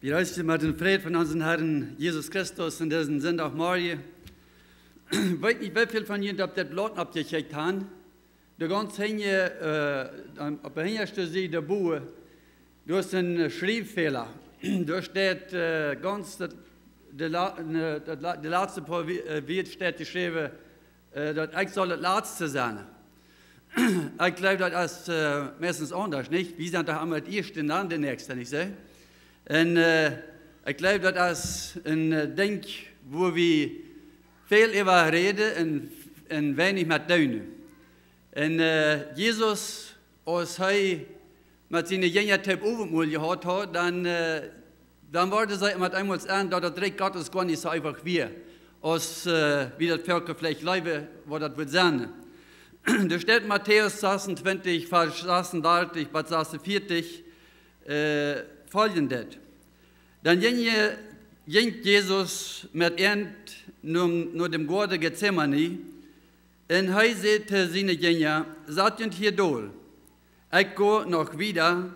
Wir reisen mit dem Frieden von unserem Herrn Jesus Christus in diesem Sonntagmorgen. Ich weiß nicht, wie viele von Ihnen das Blatt abgecheckt haben. Der ganze auf der hintersten Seite der Buche, du hast einen Schreibfehler. Da steht ganz, der letzte paar Wort steht geschrieben, dass ich soll das Letzte sein. Ich glaube, das ist meistens anders, nicht? Wir sind doch immer die Ersten, dann der Nächste, nicht so? Und ich glaube, das ist ein Ding, wo wir viel über reden und wenig mit tun. Und Jesus, als er mit seinen Jüngern Tipp Overmut gehabt hat, dann wollte er mit einmal sagen, dass das Reich Gottes gar nicht so einfach wie, als wie das Völker vielleicht leben, was das wird sein. Da steht Matthäus 26, Vers 36 bis 46, folgendes. Dann ging Jesus mit nur dem Garten Gethsemane, und er sagte seine Jünger, seid ihr hier dol, ich gehe noch wieder,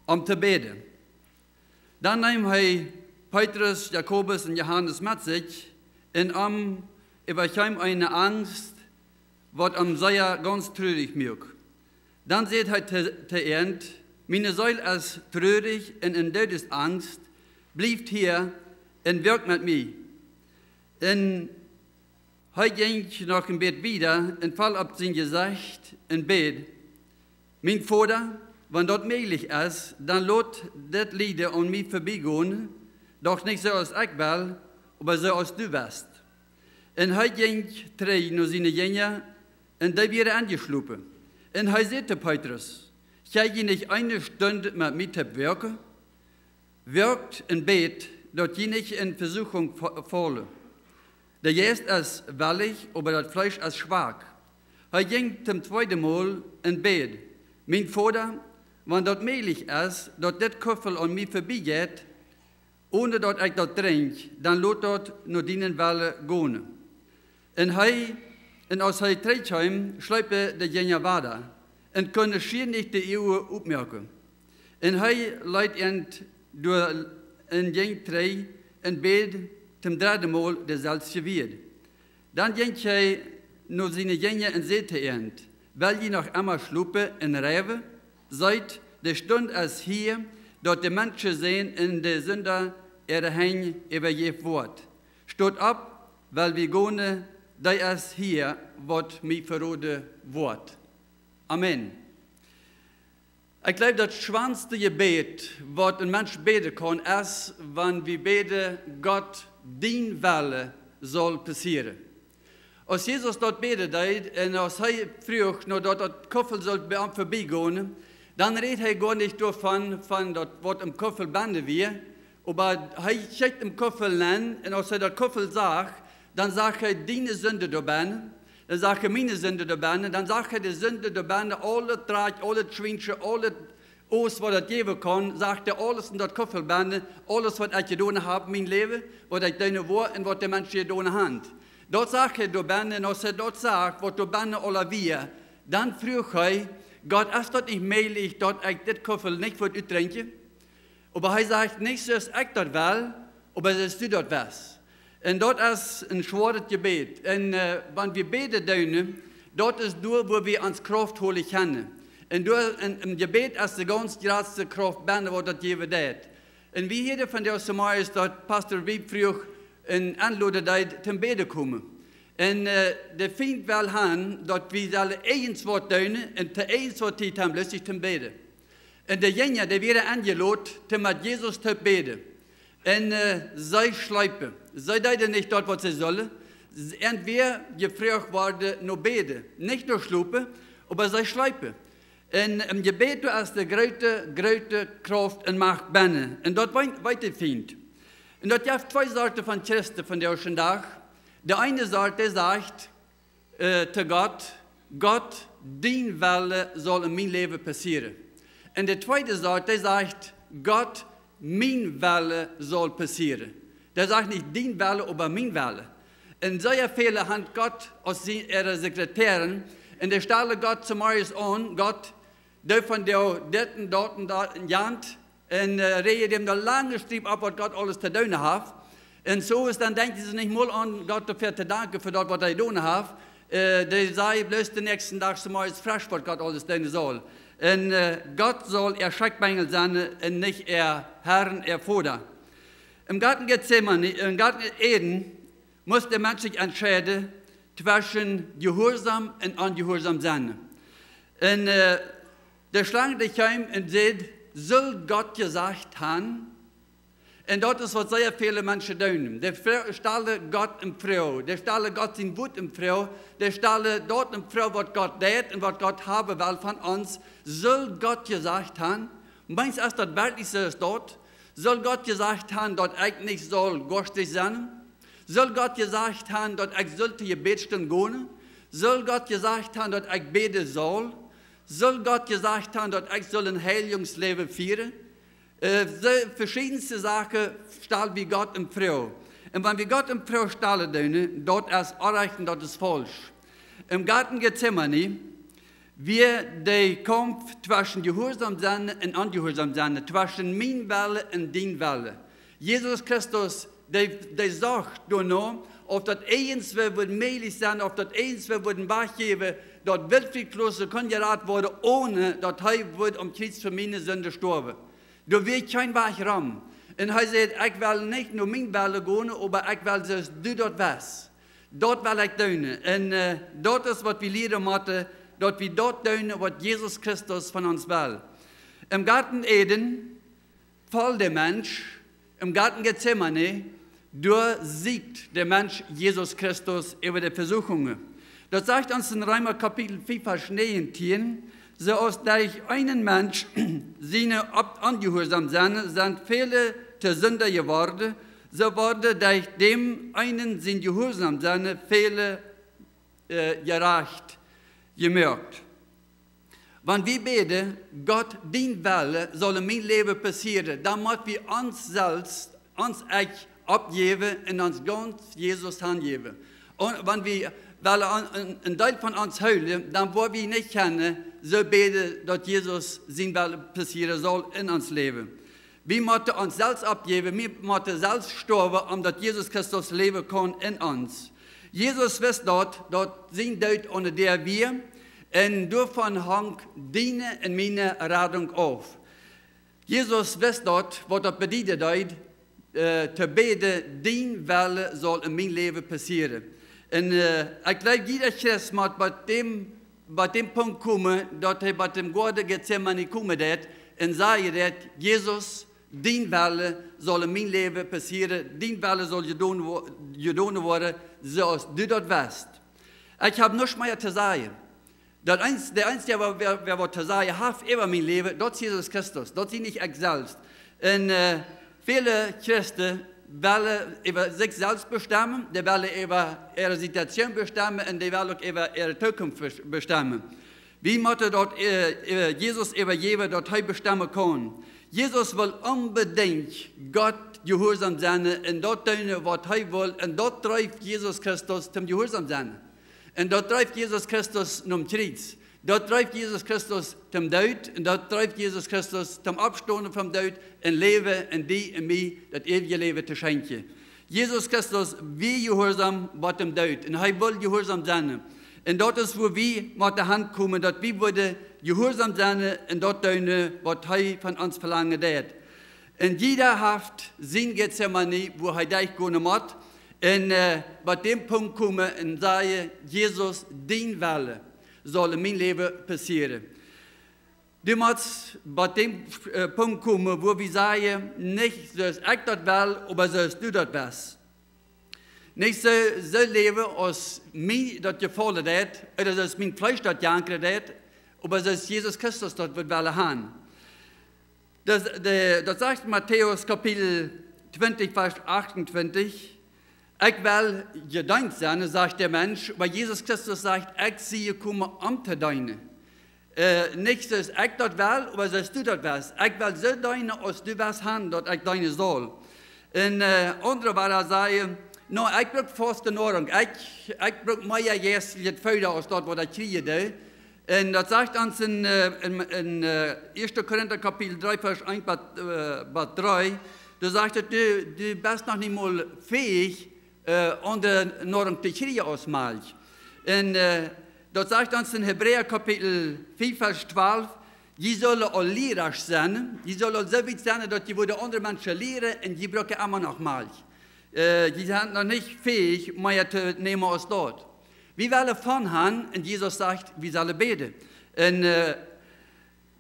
zu beten. Dann nahm er Petrus, Jakobus und Johannes mit sich, und überkam eine Angst, was sehr ganz traurig macht. Dann sagt er zu ihnen, meine Seele ist traurig und in Todes Angst, bleibt hier und wirkt mit mir. Und er ging nach dem Bett wieder und fiel auf sein Gesicht in Bett. Mein Vater, wenn das möglich ist, dann lasst das Lieder an mich vorbeigehen, doch nicht so als ich will, aber so als du wirst. Und er ging drei nach seinen Jüngern und die wieder angeschlafen. Und er sagte Petrus, kann ich nicht eine Stunde mit mir wirken? Wirkt in Bett, dass ich nicht in Versuchung falle. Der Geist ist willig, aber das Fleisch ist schwach. Er ging zum zweiten Mal in Bett. Mein Vater, wenn das möglich ist, dass das Köffel an mir vorbeigeht, ohne dass ich das trinke, dann lässt das nur deinen Wille gehen. Und als er zurückkam, schleppte der Jünger weiter und konnte schier nicht die Uhr aufmerken. Und er leitet ihn durch ein Jünger drei und bet zum dritten Mal derselbe wird. Dann ging er nur seine Jünger und sagte ihnen, weil ihr noch einmal schlupen in Rewe, seid, die Stunde ist hier, dort die Menschen sehen in der Sünder ihre Hänge über je Wort. Steht ab, weil wir gehen, da ist hier, was mir verrote Wort. Amen. Ich glaube, das schwanste Gebet, was ein Mensch beten kann, ist, wenn wir beten, Gott, dein Wille soll passieren. Als Jesus dort betet, und als er früher noch dort das Köffel soll vorbeigehen, dann redet er gar nicht davon, was im Köffel bande wir, aber er schickt im Köffel an, und als er das Köffel sagt, dann sagt er, deine Sünde da bande, dann sagt er, meine Sünde da bande, dann sagt er, die Sünde da bande, alle Dreck, alle Schwinche, alle was das geben kann, sagt er, alles in das Köffel bande, alles, was ich getan habe, mein Leben, was ich deine Wort und was der Mensch getan hat. Dort sagt er, du bande, und als er dort sagt, was du bande, alle wir, dann fragt er, Gott, ist das nicht möglich, dass ich das Köffel nicht für dich trinke? Aber er sagt, nicht so, dass ich das will, aber dass du das willst. Und dort ist ein schweres Gebet. Und wenn wir beten, dort ist nur, wo wir ans Kraft holen können. Und im Gebet ist die ganz größte Kraft, was das geben wird. Und wie jeder von der Sommer ist, dass Pastor Wieb früher in Anlade zum Beten kommen. Und der Feind will haben, dass wir alle eins Wort tun und zu eins Wort Zeit haben, lässt sich zum Beten. Und der Jünger, der wird angeladen, mit Jesus zu beten. Und sie schleipen. Sie deuten nicht dort, was sie sollen. Entweder gefragt worden, nur beten. Nicht nur schlupen, aber sie schleipen. Und im Gebet ist die größte Kraft und Macht binnen. Und dort weiter Feind. Und dort gibt es zwei Sorten von Christen von der heutigen Tag. Der eine Sorte sagt zu Gott, Gott, dein Wille soll in meinem Leben passieren. Und der zweite Sorte sagt, Gott, mein Wille soll passieren. Der sagt nicht dein Wille, aber mein Wille. Und sehr viele haben Gott als ihre Sekretärin, und der stelle Gott zum Morgen an, Gott, der von der dort Jant, en reden dem de lange striep op wat God alles te doen heeft. En zo is dan denken ze niet meer aan God dafür te danken voor dat wat hij doen heeft. Die zei bloß de nächsten dag zo maar fresh wat God alles doen zal. En God zal Schreckbengel sein en nicht Herrn, Vater. Im Garten Gethsemane, im Garten Eden, muss der Mensch sich entscheiden zwischen Gehorsam und Ungehorsam sein. Und der Schlange, die kam und sagt, soll Gott gesagt haben, und das ist, was sehr viele Menschen tun. Der stellen Gott im Frau, der stellen Gott sein Wut im Frau, der stellen dort im Frau, was Gott tät und was Gott haben will von uns, soll Gott gesagt haben, meinst du, ist das wirklich so ist dort? Soll Gott gesagt haben, dass ich nicht soll gorstig sein? Soll Gott gesagt haben, dass ich sollte Gebetsstunden gehen? Soll Gott gesagt haben, dass ich beten soll? Soll Gott gesagt haben, dass ich soll ein Heilungsleben führen? Verschiedenste Sachen stellen wie Gott im Frau. Und wenn wir Gott im Frau stellen, dort erst erreichen, das ist falsch. Im Garten Gethsemane, wir den Kampf zwischen Gehorsam sein und Ungehorsam sein, zwischen mein Wille und dein Wille. Jesus Christus, der sagt danach, ob das eins wird möglich sein, ob das eins wird weggeben, dort wird viel Kloster kann geraten werden, ohne dass er wird Kreuz für meine Sünde sterben. Da wird kein Weg ran. Und er sagt, ich will nicht nur mein Wille gehen, aber ich will, dass du dort was. Dort will ich tun. Und dort ist, was wir lernen müssen, dass wir dort tun, was Jesus Christus von uns will. Im Garten Eden fällt der Mensch, im Garten Gethsemane, siegt der Mensch Jesus Christus über die Versuchungen. Das sagt uns in Römer Kapitel 4, Vers 19, so aus durch einen Mensch seine Ungehorsam sind viele zur Sünder geworden, so wurde durch dem einen sein Gehorsam seine viele gerecht, gemerkt. Wenn wir beten, Gott, dein Wille soll in mein Leben passieren, dann müssen wir uns selbst, uns echt abgeben und uns ganz Jesus hingeben. Und wenn wir ein Teil von uns heulen, dann wollen wir nicht kennen, so beten, dass Jesus sein Wille passieren soll in uns Leben. Wir müssen uns selbst abgeben, wir müssen selbst sterben, damit Jesus Christus leben kann in uns. Jesus weiß dort, dass sein Tod ohne der wir, und davon hängt deine und meine Rettung auf. Jesus weiß dort, was das bedeutet, zu beten, dein Wille soll in mein Leben passieren. Und ich glaube, jeder Christ muss bei dem Punkt kommen, dass er bei dem Garten Gethsemane kommen wird und sagen wird, Jesus, dein Wille soll in mein Leben passieren, dein Wille soll getan werden, so als du das weißt. Ich habe nichts mehr zu sagen. Der Einzige, der was zu sagen hat über mein Leben, das ist Jesus Christus, das ist nicht ich selbst. Und viele Christen wollen über sich selbst bestimmen, die wollen über ihre Situation bestimmen und die wollen auch über ihre Zukunft bestimmen. Wie müssen dort Jesus übergeben, dass er bestimmen kann? Jesus will unbedingt Gott gehorsam sein und dort tun, was er will, und dort treibt Jesus Christus zum Gehorsam sein. Und dort treibt Jesus Christus zum Kreuz. Dort treibt Jesus Christus zum Tod und dort treibt Jesus Christus zum Abstoßen vom Tod und Leben in die und mir, das ewige Leben zu schenken. Jesus Christus, wie gehorsam war dem Tod und er will gehorsam sein. Und dort ist, wo wir mit der Hand kommen, dass wir gehorsam sein und dort tun, was er von uns verlangen wird. Und jeder hat sein Gethsemane, wo er durchgehen muss. Und bei dem Punkt kommen und sagen, Jesus, dein Wille soll in mein Leben passieren. Du musst bei dem Punkt kommen, wo wir sagen, nicht so ist ich das will, aber so ist du das willst. Nicht so leben, als mir das gefallen wird, oder so ist mein Fleisch das jankert wird, aber so ist Jesus Christus das wird haben. Das sagt Matthäus Kapitel 20, Vers 28. Ich will gedankt sein, sagt der Mensch, weil Jesus Christus sagt, ich sehe komme zu deine. Nicht, dass ich das will, aber dass du das willst. Ich will so deine, als du was haben, dass ich deine soll. Und andere waren sagen, no, ich brauche fast in Ordnung. Ich brauche mehr jährlich Feuer, als das, was ich kriege. Und das sagt uns in 1. Korinther Kapitel 3, Vers 1 bis 3, da sagt er, du bist noch nicht mal fähig, unter Nahrung zu kriegen aus Milch. Und das sagt uns in Hebräer Kapitel 4, Vers 12, die sollen auch lehrerisch sein, die sollen so weit sein, dass die andere Menschen lehren und die brauchen immer noch Milch. Die sind noch nicht fähig, mehr zu nehmen als dort. Wir wollen von haben, und Jesus sagt, wir sollen beten. In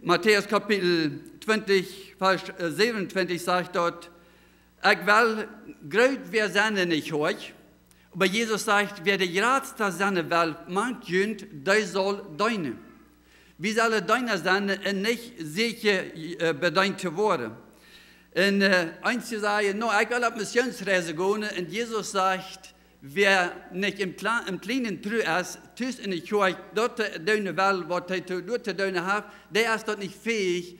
Matthäus Kapitel 20, Vers 27 sagt dort, ich will, groß wer seine nicht euch, aber Jesus sagt, wer der Gradste seine Welt mangt, der soll deine. Wir sollen deiner sein und nicht sicher bedient worden. Und eins zu sagen, no, ich will auf Missionsreise gehen, und Jesus sagt, wer nicht im Kleinen treu ist, tust in der Kirche, dort deine Welt, was er dort deine hat, der ist dort nicht fähig,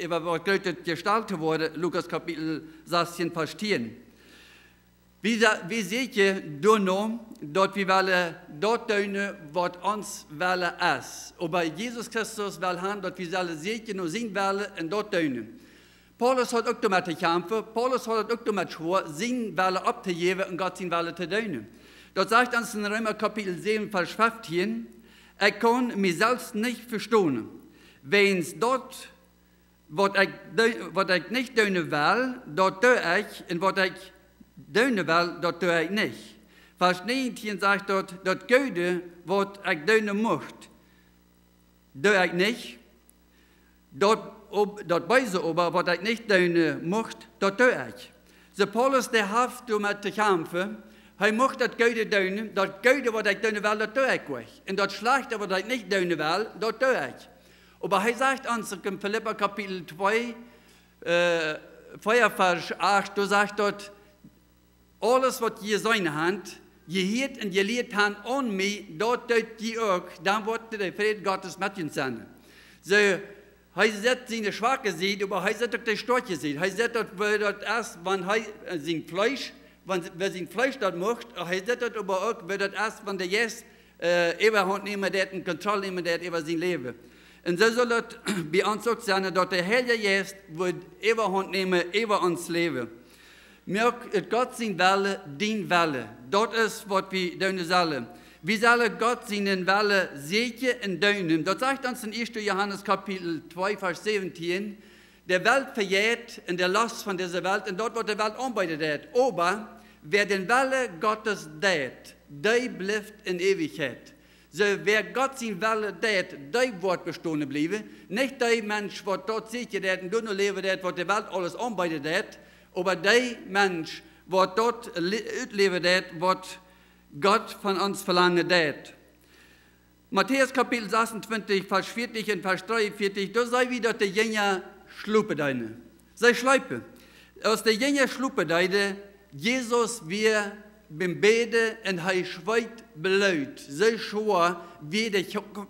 über was Gott gestaltet wurde, Lukas Kapitel 16, Vers 10. Wie seht ihr, du noch, dort wir wollen, dort deine, was uns wollen ist. Aber Jesus Christus will haben, dort wir sollen sehen und sehen wollen, und dort deine. Paulus hat auch damit gekämpft, Paulus hat auch damit geschworen, sein Welle abzugeben und Gott sein Welle zu dienen. Dort sagt uns in Römer Kapitel 7, Vers 15, ich kann mich selbst nicht verstehen, wenn es dort, was ich nicht dienen will, dort tue ich, und was ich dienen will, dort tue ich nicht. Vers 19 sagt dort, dort Gute, was ich dienen möchte, tue ich nicht, dort Beise aber, was ich nicht dienen möchte, dort tue ich. So Paulus, der hat damit zu kämpfen, er möchte das Gute dienen, das Gute, was ich dienen will, dort tue ich euch. Und das Schlechte, was ich nicht dienen will, dort tue ich. Aber er sagt uns in Philipper Kapitel 2, Vers 8, du sagst dort, alles, was ihr sein habt, je hiert und je lehrt habt an mich, dort tut ihr auch, dann wird der Friede Gottes mit uns sein. So, er sagt seine Schwache sieht, aber er sagt auch die Storche sieht. Er sagt dort, dort erst, wenn er sein Fleisch, wer sein Fleisch dort macht, er sagt dort aber auch, wer dort erst, wenn der Jesus Überhand nehmen wird und Kontrolle nehmen wird über sein Leben. Und so soll es bei uns auch sein, dass der Heilige Geist wird Überhand nehmen über uns Leben. Gott sein Wille, dein Wille. Dort ist, was wir tun sollen. Wir sollen Gott seinen Wille sehen und tun. Das sagt uns in 1. Johannes Kapitel 2, Vers 17, der Welt verjährt in der Last von dieser Welt und dort wird die Welt arbeitet. Aber wer den Wille Gottes tät, der bleibt in Ewigkeit. So, wer Gott sein Wille tät, der wird bestehen bleiben. Nicht der Mensch, der dort sicher wird und nur leben wird, was die Welt alles arbeitet hat, aber der Mensch, der dort leben wird, was Gott von uns verlangen wird. Matthäus Kapitel 26, Vers 40 und Vers 43, da sei wieder der Jünger schlupe deine. Sei schleipe. Aus der Jünger schlupe deine, Jesus wir beim Beten und er schweigt beleut. So schwor, wie der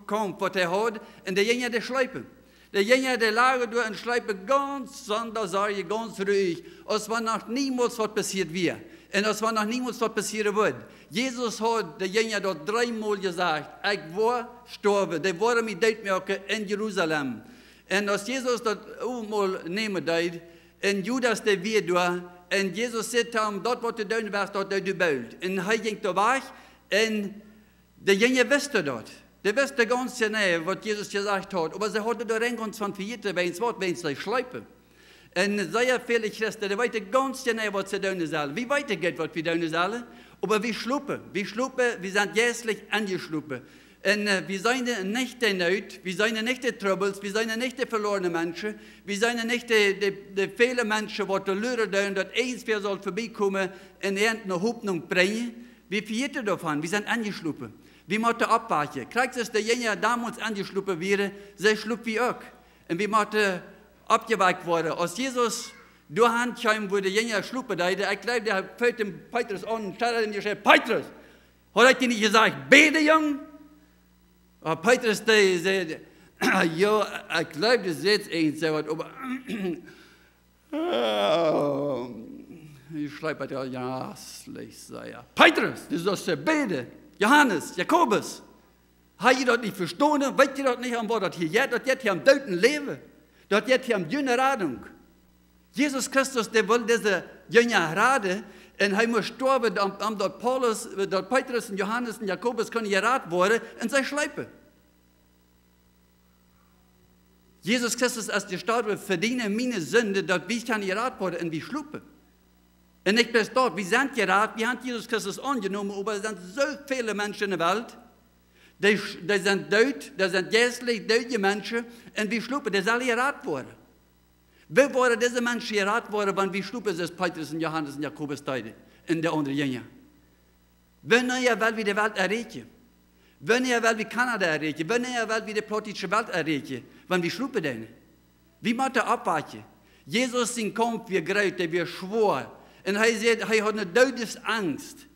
kommt, was er hat, und der Jünger der schleipe. Der Jünger, der lag durch und schleipe ganz sonders, ganz ruhig, als wenn noch niemals was passiert wäre. Und als wenn noch niemals was passieren wird. Jesus hat der Jünger dort 3-mal gesagt, ich war gestorben, der wurde mit Deitmerke in Jerusalem. Und als Jesus dort einmal nehmen deed, und Judas der wir durch, und Jesus sagt ihm, dort wo du tun wirst, dort du baut. Und er ging da weg, und der Jünger wusste dort. Der wusste ganz genau, was Jesus gesagt hat. Aber sie hatte da ganz von verjährt, wenn es Wort, wenn es sich schleipen. Und sehr viele Christen, die wissen ganz genau, was sie tun sollen. Wie weitergeht, was wir tun sollen. Aber wir schluppen, wir sind jährlich angeschluppen. Und wir sind nicht die Not, wir sind nicht die Troubles, wir sind nicht die verlorenen Menschen, wir sind nicht die vielen Menschen, die die Lüre tun, dass eins wer soll vorbeikommen und irgendeine Hoffnung bringen. Wir verjährt davon, wir sind angeschluppen. Wir müssen abweichen. Kriegt es der Jünger damals angeschluppen wäre, sie schlupp wie auch. Und wir müssen abgeweicht worden. Als Jesus durch Handschein wurde Jünger schluppen, ich glaube, der fällt dem Petrus an und stellt ihm gesagt, Petrus, hat er dir nicht gesagt, bete, Jung? Aber Petrus, der sagt, ja, ich glaube, das ist jetzt eins, aber ich schreibe dir, ja, schlecht sei ja. Petrus, du sollst beten. Johannes, Jakobus. Habt ihr das nicht verstanden? Weißt ihr das nicht, an was das hier geht? Das geht hier am Toten Leben. Das geht hier am jüngeren Radung. Jesus Christus, der will diese jüngere Rade, und er muss sterben, dort Paulus, dort Petrus und Johannes und Jakobus können gerat worden, und sie schleipen. Jesus Christus, als gestorben verdiene meine Sünde, dort wie kann gerat worden, und wie schlupen. Und nicht bloß dort, wir sind gerat, wir haben Jesus Christus angenommen, aber es sind so viele Menschen in der Welt, die sind tot, die sind geistlich tote Menschen, und wie schlupen, die sind alle gerat worden. Wie waren diese Menschen gerat worden, wenn wir schlupen, es Petrus und Johannes und Jakobus Teide in der anderen Jünger? Wenn ihr weil wir die Welt erreichen, wenn ihr weil wir Kanada erreichen, wenn ihr weil wir die politische Welt erreichen, wenn wir schlupen denn? Wie macht er abweichen? Jesus sein Kampf, wie groß, der wir schwor, und er sagt, er hat eine Todesangst.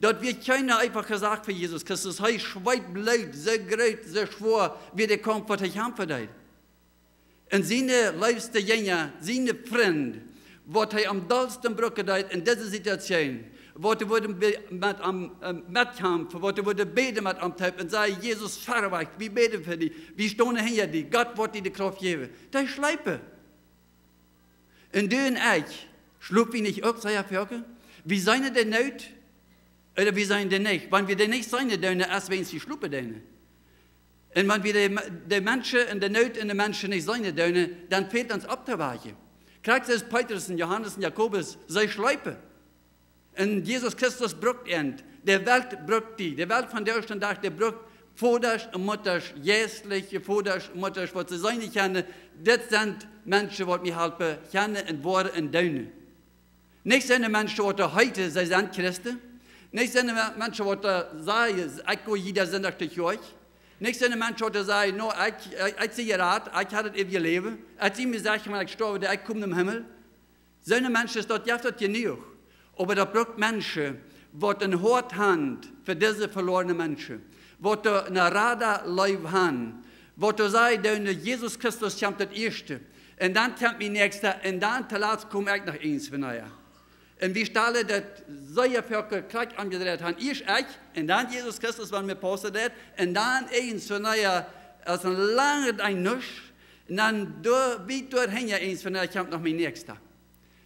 Dort wird keiner einfach gesagt für Jesus Christus, er schweigt blöd, so groß, so schwor, wie der Kampf, was ich haben für dich. Und seine liebste Jünger, seine Freunde, was er am dollsten brücken hat in dieser Situation, was er mit am Mitkampf, was er beten mit am Tag und sagen, Jesus, fahr weg, wir beten für dich, wir stehen hinter dir, Gott wird dir die Kraft geben. Das schleipe. Und du und ich, schlug wir nicht auch, sei Völker? Wie seien denn nicht? Oder wie seien denn nicht? Wenn wir denn nicht sein, dann erst wenn sie schlupen denn. Und wenn wir die Menschen in der Not in den Menschen nicht sein dürfen, dann fehlt uns abzuweichen. Kriegt es Petrus und Johannes und Jakobus, sei schleipe. Und Jesus Christus brückt end. Der Welt brückt die. Die Welt von der ersten Tag, der brückt Vaters und Mutters, jährliche Vaters und Mutters, was sie sein können. Das sind Menschen, die mir helfen, kennen und Worte und Döne. Nicht sind Menschen, die heute, sie sind Christen. Nicht sind Menschen, die sagen, ich gehe jeden Sonntag durch euch. Nicht sind Menschen, die sagen, no, ich sehe Rat, ich habe das ewige Leben. Ich sehe mir sagen, wenn ich sterbe, ich komme im Himmel. So eine Menschen ist dort, ja, das genug. Aber da braucht Menschen, die eine Hort haben für diese verlorenen Menschen. Die eine Radar-Leib haben. Die sagen, Jesus Christus kommt das Erste. Und dann kommt mein Nächster. Und dann zuletzt komme ich noch eins von euch. Und wie stelle das solche Völker gleich angedreht haben. Ich, und dann Jesus Christus, wenn wir postet das. Und dann eins von euch, als ein lange ein Nusch. Und dann wie dorthin eins von euch kommt noch mein Nächster.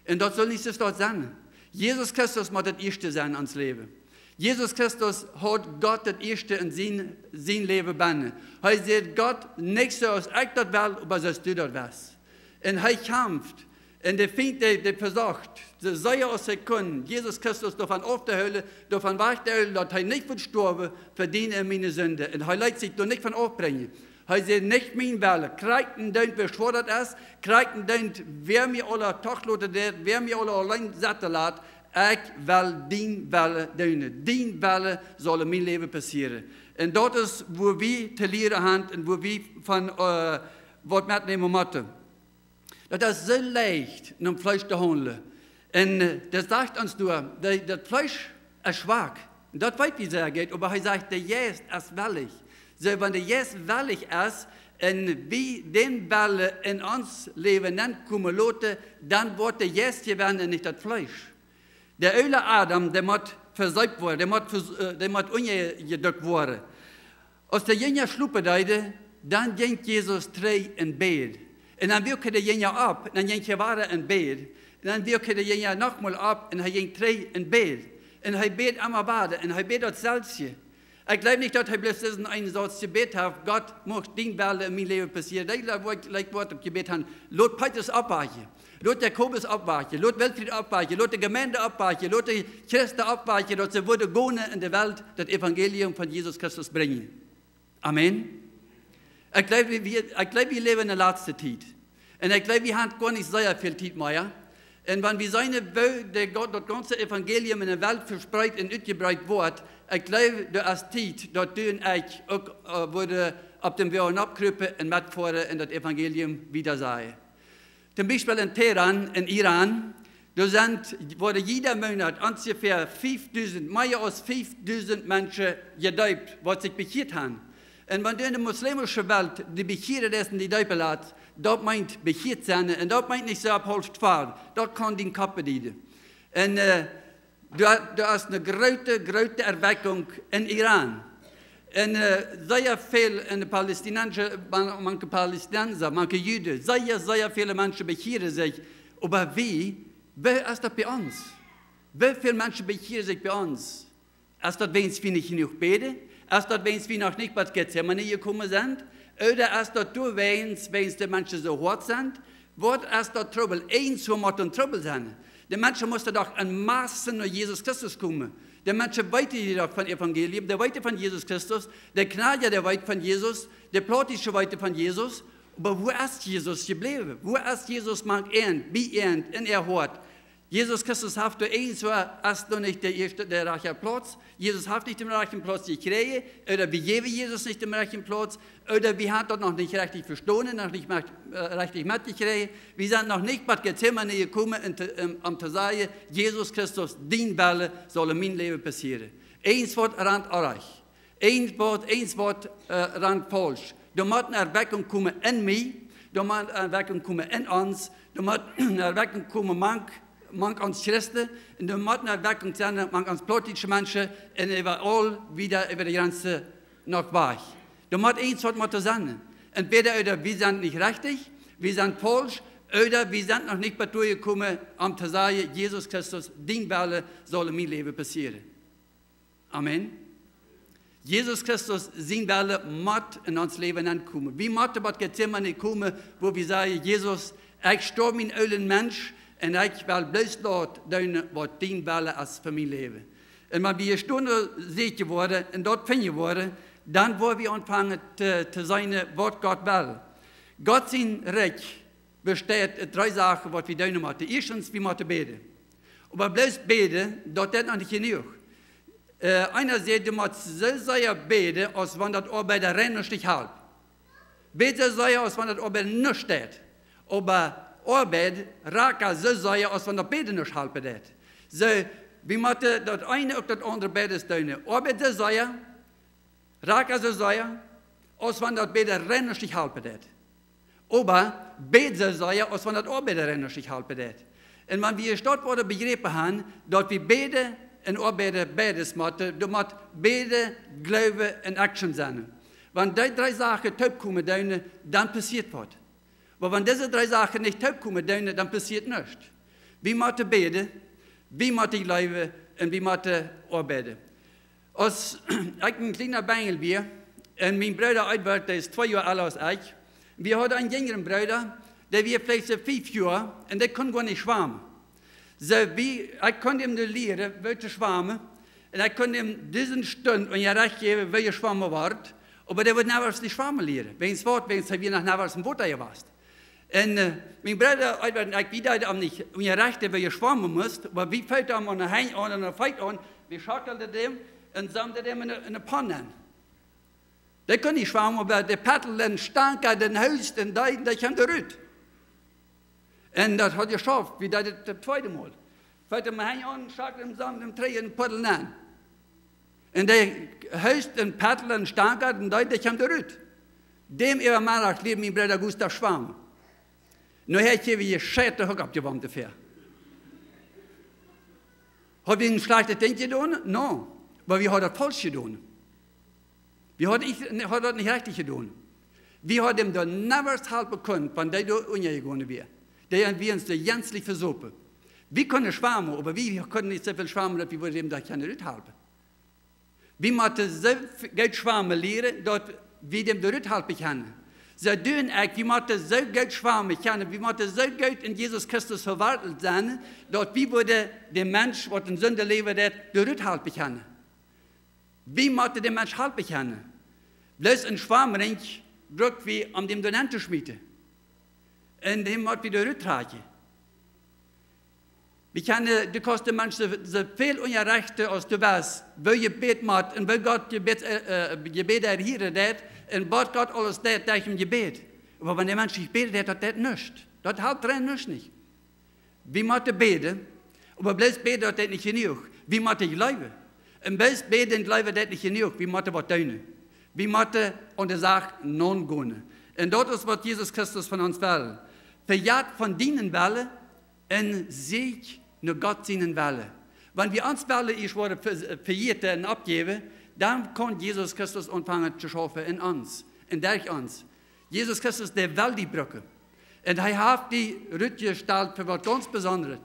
Und dort soll nicht das dort sein. Jesus Christus muss das Erste sein ans Leben. Jesus Christus hat Gott das Erste in sein Leben bannen. Er sagt, Gott, nicht so als ich das will, aber so du das willst. Und er kämpft. Und der Feind, der versucht, so sei aus der Kunde, Jesus Christus davon aufzuhören, davon wegzuhören, dass er nicht wird sterben, verdient er meine Sünde. Und er lässt sich doch nicht von aufbringen. Er sagt, nicht mein Wille, kriegt ein Dönt, wer schwordert es, kriegt ein Dönt, wer mir alle Tachlote der, wer mir alle allein satten lässt, ich will den Wille dönen. Den Wille soll in mein Leben passieren. Und dort ist, wo wir zu lernen haben und wo wir von was mitnehmen müssen. Das ist so leicht, um Fleisch zu handeln. Und das sagt uns nur, das Fleisch ist schwach. Und das weiß, wie es geht, aber er sagt, der Jäst ist willig. So, wenn der Jäst willig ist, und wie den Wille in uns leben, dann kommen Leute, dann wird der Jäst geworden und nicht das Fleisch. Der Öle Adam, der muss versäubt werden, der muss ungedrückt werden. Als der Jünger schlupen deide, dann ging Jesus drei in Bett. Und dann wirkte der Jünger ab, dann ging er weiter in Bett. Und dann wirkte der Jünger nochmal ab und er ging drei in Bett. Und er bet einmal weiter und er bet das Salzchen. Ich glaube nicht, dass er bloß diesen einen Satz gebet hat, Gott muss den Welle in meinem Leben passieren. Ich glaube, wo ich Wort gebet habe, Lot Petrus abweichen, Lot Jakobus abweichen, Lot Weltfried abweichen, Lot die Gemeinde abweichen, Lot die Christen abweichen, dass sie würde gehen in der Welt das Evangelium von Jesus Christus bringen. Amen. Ich glaube, wir leben in der letzten Zeit. Und ich glaube, wir haben gar nicht sehr viel Zeit mehr. Und wenn wir seine das ganze Evangelium in der Welt verspreit und ausgebreitet wird, ich glaube, da ist Zeit, dass du und ich auch würde auf dem Weg abkrüppen und mitfahren und das Evangelium wieder sagen. Zum Beispiel in Teheran, in Iran, da wurde jeder Monat ungefähr 5.000, mehr als 5.000 Menschen gedeupt, die sich bekehrt haben. Und wenn du in der muslimischen Welt die Bekehrten dessen die Deupe lässt, das meint bekehrt sein, und das meint nicht so abholst fahren, das kann den Kopf bedienen. Und da ist eine große Erweckung in Iran. En sehr viel in manche Palästinenser, manche Juden, sehr viele Menschen bekehren sich. Aber wer ist das bei uns? Wie viele Menschen bekehren sich bei uns? Ist das, wenn wir nicht genug beten? Ist das, wenn wir noch nicht bei Gethsemane gekommen sind? Oder ist das, wenn die Menschen so hart sind? Was ist das Trouble? Eins, wo muss ein Trouble sein. Die Menschen mussten doch in Massen nach Jesus Christus kommen. Die Menschen weiten jedoch von Evangelium, der weite von Jesus Christus, der Kanadier, der weit von Jesus, der Plottische weite von Jesus. Aber wo ist Jesus geblieben? Wo ist Jesus mag in Hort? Jesus Christus hat eins, ist noch nicht der reiche Platz. Jesus hat nicht den reichen Platz gekriegt. Oder wir geben Jesus nicht den reichen Platz. Oder wir haben dort noch nicht richtig verstanden, noch nicht richtig mitgekriegt. Wir sind noch nicht bei Gethsemane gekommen, um zu sagen, Jesus Christus, dein Wille soll in meinem Leben passieren. Eins Wort rand euch. Eins Wort rand falsch. Da muss eine Erweckung kommen in mich. Da muss eine Erweckung kommen in uns. Da muss eine Erweckung kommen, mank uns Christen, und da muss eine Erweckung sein, mank uns plottische Menschen, und überall wieder über die Grenze nach weg. Da muss eins was sein. Entweder oder wir sind nicht richtig, wir sind falsch, oder wir sind noch nicht bei dir gekommen, um zu sagen, Jesus Christus, dein Wille soll in meinem Leben passieren. Amen. Jesus Christus, sein Wille muss in uns Leben ankommen. Wie muss bei Gethsemane kommen, wo wir sagen, Jesus, ich stehe mein ölen Mensch, und ich will bloß dort tun, was dein Wille ist für mein Leben. Und wenn wir eine Stunde sicher wurden und dort finden wurden, dann wollen wir anfangen zu sein, was Gott will. Gott sein Reich besteht 3 Sachen, was wir tun müssen. Erstens, wir müssen beten. Aber bloß beten, dort ist noch nicht genug. Einer sagt, du musst so sehr beten, als wenn das Arbeiter rennen nicht halb. Beten so sehr, als wenn das Arbeiter nicht steht. Aber Arbeit raakt so sehr, als wenn das Beten nicht halb ist. So, wir müssen das eine und das andere beides tun. Arbeit so sehr, raakt so sehr, als wenn das Beten rennen nicht halb ist. Aber beten so sehr, als wenn das Arbeiter rennen nicht halb ist. Und wenn wir dort worden begriffen haben, dass wir beten und arbeiten beides müssen, du musst beten, Glauben und Action sein. Wenn die 3 Sachen zusammenkommen, dann passiert was. Aber wenn diese 3 Sachen nicht zusammenkommen, dann passiert nichts. Wir müssen beten, wir müssen glauben und wir müssen arbeiten. Als ich ein kleiner Bengel war, und mein Bruder Edward, der ist 2 Jahre älter als ich, wir hatten einen jüngeren Bruder, der war vielleicht so 5 Jahre und der konnte gar nicht schwimmen. So, ich konnte ihm lehren, wie zu schwimmen, und ich konnte ihm diesen Stunden und recht geben, wie er schwimmen wird, aber der wird nicht schwimmen lernen. Wenn es wir nach Navas im Boot warst. Und mein Bruder, ich wieder nicht, und ihr rechte, wie ihr schwimmen müsst, aber wie fällt am an der Hein an und der Feit an, wir schackelten dem und sammelten dem in eine Panne an. Der kann nicht schwimmen, aber der Paddeln stank an den Haus und der kam der Rüt. Und das hat er geschafft, wie das 2. Mal. Fällt am Hein an, schackeln dem Samen, dem Träger und Paddeln an. Und der Haus und Paddeln stank an und der kam der Rüt. Dem ihrer Mann lebt mein Bruder Gustav schwimmen. Nu hätte vi skjärt och abgewärmt dafür. Har vi en slagte ting getan? No. Aber wir haben das falsch getan. Wir haben das nicht richtig getan. Wir haben dem da niemals helfen können, wenn der da untergegangen wäre. Der haben wir uns da gänzlich versuppen. Wir können schwammen, aber wir können nicht so viel schwammen, dass wir dem da keine Rüt helfen. Wir müssen so viel schwammen lernen, dass wir dem da Rüt helfen können. So doen ik, we moeten zo goed schwammen kennen, we moeten zo goed in Jesus Christus verwandelt zijn, dat we worden de mens wat in zonde leven dat de Rüt helpen kennen. We moeten de mens helpen kennen. Bloß een schwamring drukt we om dem Donant te schmieden. En dem moet we de Rüt tragen. We kennen de kosten mensen zo veel onrechte als du weißt, wil je bed moet en wil God je bed erhieren dat, en bad Gott alles das durch im Gebet. Aber wenn der Mensch nicht betet, hat das nicht. Das hat drin nicht. Wir müssen beten, aber bloß beten hat das nicht genug. Wir müssen glauben. Und bloß beten und glauben das nicht genug. Wir müssen was tun. Wir müssen an der Sache non gehen. Und das ist, was Jesus Christus von uns will. Verjagt von deinen Wellen und Sieg nur Gott seinen Wellen. Wenn wir uns Wellen verjährt und abgeben, dann kann Jesus Christus anfangen zu schaffen in uns, in durch uns. Jesus Christus, der will die Brücke. Und er hat die Rütte gestellt für was ganz Besonderes.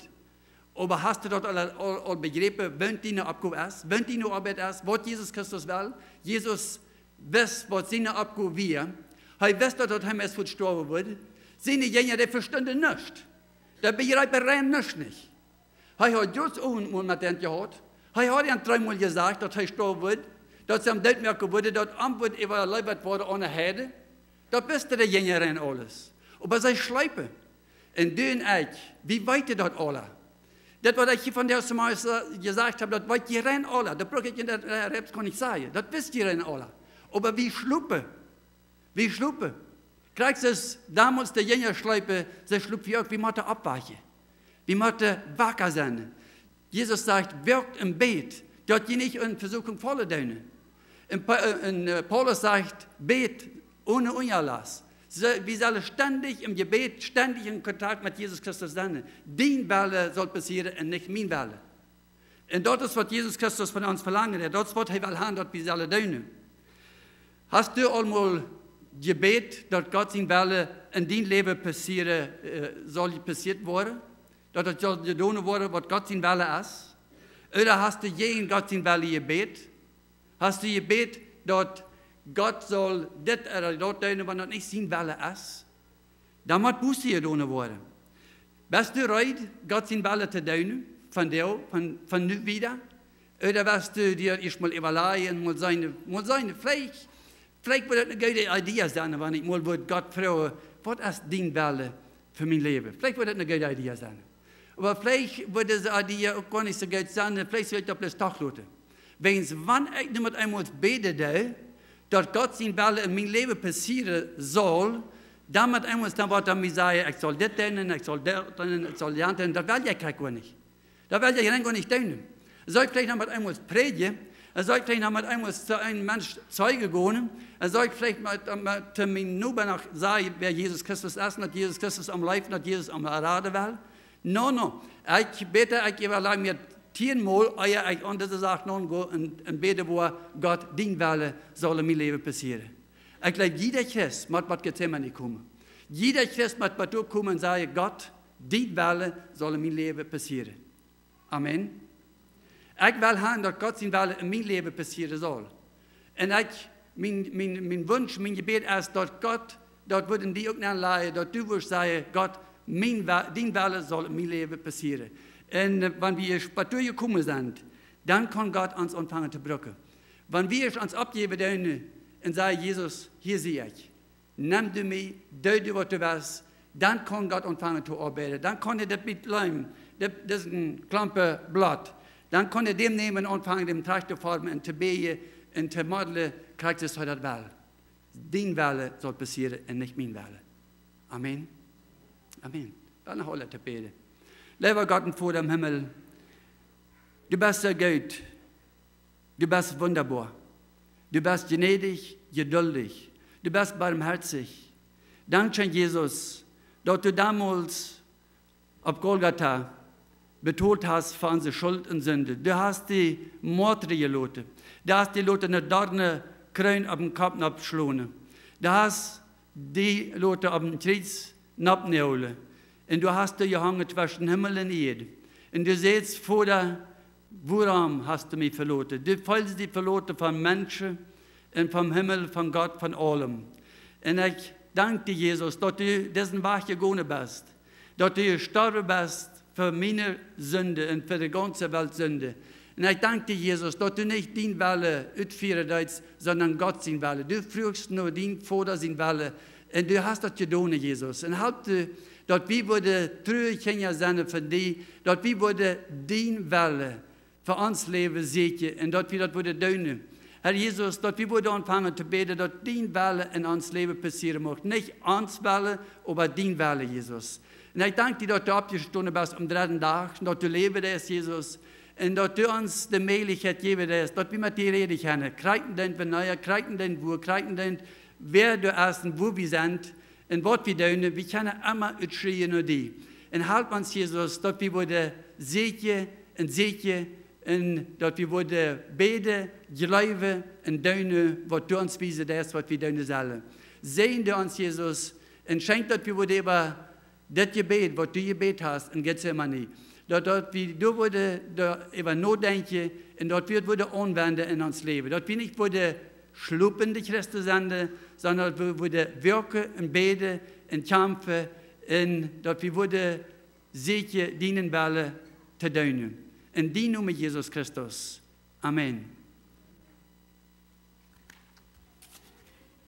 Aber hast du dort all begriffen, wenn die eine Abgabe ist, wenn die eine Arbeit ist, was Jesus Christus will? Jesus weiß, was seine Abgabe wäre. Er weiß, dass er erst gestorben wird. Seine Jünger, die verstanden nicht. Der begreifen nicht. Er hat just einmal mit denen gehabt. Er hat ihnen 3 Mal gesagt, dass er gestorben wird, dass sie am Tod merken würde, dass Antwort überliefert wurde ohne Herde. Das wusste der Jünger alles. Aber sie schleipen. Und du und ich, wie weit ihr das alle? Das, was ich von der ersten Mal gesagt habe, das weit ihr alle. Das brauche ich in der Reps kann ich sagen. Das wisst ihr alle. Aber wie schluppe? Wie schluppe? Kriegst du es damals der Jünger schleipe, sie schluppe wie man abweichen. Wie man wacker sein. Jesus sagt, wirkt im Bet, dort ihr nicht in Versuchung fallen dürfen. Paulus sagt, bet ohne Unerlass. Wir sollen ständig im Gebet, ständig in Kontakt mit Jesus Christus sein. Dein Wille soll passieren und nicht mein Wille. Und dort ist, was Jesus Christus von uns verlangt. Dort ist, was er will haben, dort wir sollen tun. Hast du einmal Gebet, dass Gott sein Wille in dein Leben passieren soll passiert werden? Dass es soll getan werden, was Gott sein Wille ist? Oder hast du je in Gott sein Wille gebet? Hast du gebet, dass Gott soll das oder dort tun, wenn das nicht sein Wille ist? Dann muss Buße getan werden. Bist du bereit, Gott sein Wille zu tun? Von dir, von nu wieder? Oder wirst du dir erstmal überlegen, mal seine vielleicht wird das eine gute Idee sein, wenn ich mal Gott fragen, was ist dein Wille für mein Leben? Vielleicht wird das eine gute Idee sein. Aber vielleicht wird diese Idee auch gar nicht so gut sein, vielleicht soll ich das bloß tachlassen. Wenn ich nicht mit einmal bete, dass Gott sein Wille in mein Leben passieren soll, dann mit einmal dann wird er mir sagen, ich soll das tun, ich soll das tun, ich soll das tun, das will ich gar nicht. Das will ich gar nicht tun. Soll ich vielleicht noch mit einmal predigen, soll ich vielleicht noch mit einmal zu einem Mensch Zeuge gehen, soll ich vielleicht mit meinem Nachbarn sagen, wer Jesus Christus ist, dass Jesus Christus am Leben, dass Jesus am Raten will. No. Ich bete, ich überlege mir 10 Mal, ehe ich an diese Sache und bete, wo Gott dein Wille soll in mein Leben passieren. Ich glaube, jeder Christ muss mit Gethsemane kommen. Jeder Christ muss mit dir kommen und sagen, Gott, dein Wille soll in mein Leben passieren. Amen. Ich will haben, dass Gott sein Wille in mein Leben passieren soll. Und mein Wunsch, mein Gebet ist, dass Gott, dort würden die auch nicht leiden, dass du wirst sagen, Gott, dein Wille soll in mein Leben passieren. Und wenn wir bei dir gekommen sind, dann kann Gott uns anfangen zu brücken. Wenn wir uns abgeben dürfen und sagen, Jesus, hier sehe ich, nimm du mich, du was du willst, dann kann Gott anfangen zu arbeiten. Dann kann er das mit Leim, das ist ein Klampe Blatt, dann kann er dem nehmen und anfangen, dem Teich zu formen und zu beten und zu modeln, kriegt es heute das Wille. Dein Wille soll passieren und nicht mein Wille. Amen. Amen. Dann noch alle zu beten. Lieber Gott und Vater im Himmel, du bist so gut, du bist wunderbar, du bist gnädig, geduldig, du bist barmherzig. Dankeschön, Jesus, dass du damals auf Golgatha betont hast für unsere Schuld und Sünde. Du hast die Morde gelassen, du hast die Leute eine Dorne Krön auf den Kopf abgeschlagen, du hast die Leute auf den Kreuz abgeholt. Und du hast dich gehangen zwischen Himmel und Erde. Und du siehst vor dir, woran hast du mich verloren? Du fühlst dich verloren von Menschen und vom Himmel, von Gott, von allem. Und ich danke dir, Jesus, dass du diesen Weg gegangen bist. Dass du gestorben bist für meine Sünde und für die ganze Welt Sünde. Und ich danke dir, Jesus, dass du nicht dein Wille ausführen willst, sondern Gott sein Wille. Du fragst nur dein Vater sein Wille. Und du hast das getan, Jesus. Und halt dass wir true Kinder sein für dich, dass wir dein Wille für uns leben sehen und dass wir das tun. Herr Jesus, dass wir anfangen zu beten, dass dein Wille in uns Leben passieren muss. Nicht uns Wille, aber dein Wille, Jesus. Und ich danke dir, dass du abgestanden bist am 3. Tag, dass du lebst, Jesus. Und dass du uns die Möglichkeit geben hast, dass wir mit dir reden können. Kriegen den Verneuer, kriegen den Wur, kriegen den, wer du bist und wo wir sind. Und was wir tun, wir können immer ausschreien nur die. Und halt uns, Jesus, dass wir sehen und sehen en dat we worden beden, geloven en duinen wat du ons wijzen is, wat we duinen zullen. Zegen du ons, Jesus, en schenk dat we worden über dat gebed, wat du gebed hast, in Gethsemane. Dat we du worden über nadenken en dat we het worden anwenden in ons leven. Dat we niet worden slopende Christen zijn, sondern dat we worden werken en beden en kämpfen en dat we worden zeker dienen willen te duinen. In die noem Jesus Christus. Amen.